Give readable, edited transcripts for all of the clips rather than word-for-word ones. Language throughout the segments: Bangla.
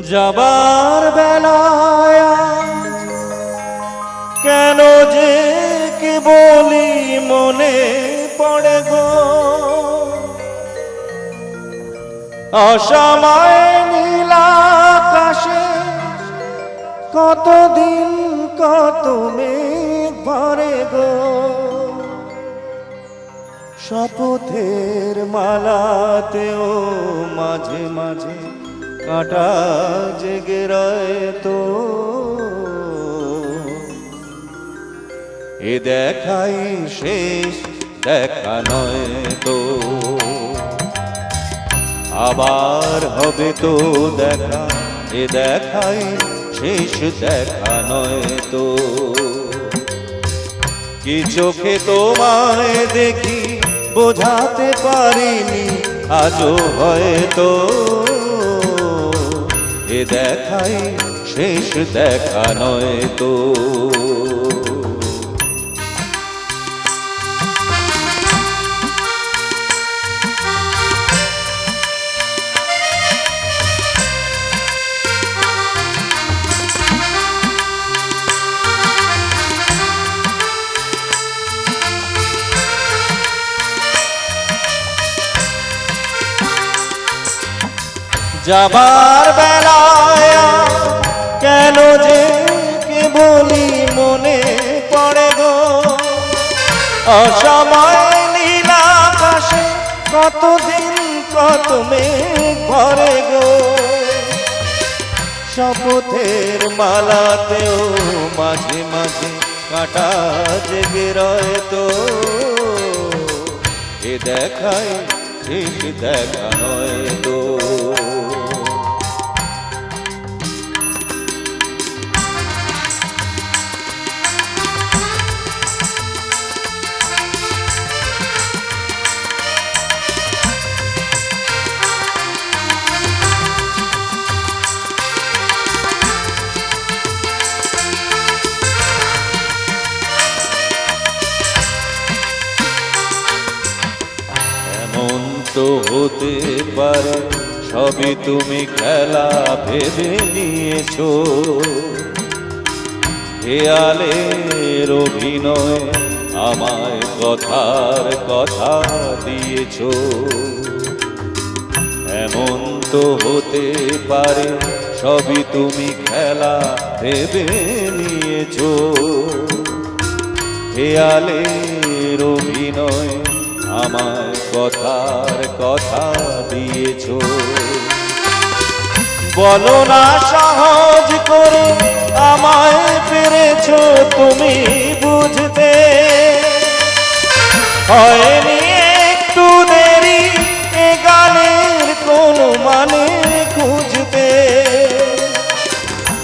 যাবার বেলায় কেন যে কি বলি মনে পড়ে গো, অসময় নীলাকাশে কতদিন কত মেঘ ভরে গো, শপথের মালাতেও মাঝে মাঝে কাঁটা জেগে রয় তো, এ দেখাই শেষ দেখা নয় তো, আবার হবে তো দেখা, এ দেখাই শেষ দেখা নয় তো। কি চোখে তোমায় দেখি বোঝাতে পারিনি আজও হয়তো, এ দেখাই শেষ দেখা নয় তো। যাবার বেলায় কেন যে কে বলি মনে পড়ে গো, অসময় নীলাকাশে কতদিন কত মেঘ ভরে গো, শপথের মালাতেও মাঝে মাঝে কাঁটা জেগে রয় তো, এ দেখাই শেষ দেখা নয় তো। তো হতে পারে সবই তুমি খেলা ভেবে নিয়েছো, খেয়ালের অভিনয় আমায় কথার কথা দিয়েছো। এমন তো হতে পারে সবই তুমি খেলা ভেবে নিয়েছো, খেয়ালের অভিনয় আমায় কথার কথা দিয়েছো। বলো না সহজ করে আমায় পেরেছো তুমি বুঝতে, হয়নি একটু দেরি এ গানের কোনো মানে খুঁজতে,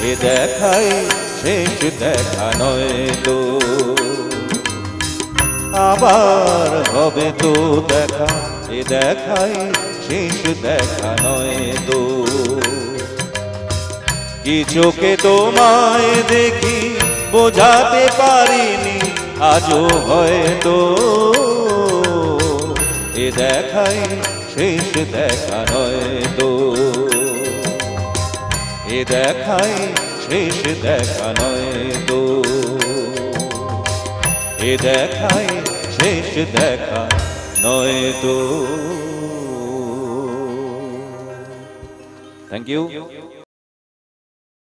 এ দেখাই শেষ দেখা নয় তো, আবার হবে তো দেখা, এ দেখাই শেষ দেখা নয় তো। কি চোখে তোমায় দেখি বোঝাতে পারিনি আজও হয়তো, এ দেখাই শেষ দেখা নয় তো, এ দেখাই শেষ দেখা নয় তো, এ দেখাই শেষ দেখা নয় তো। Thank you.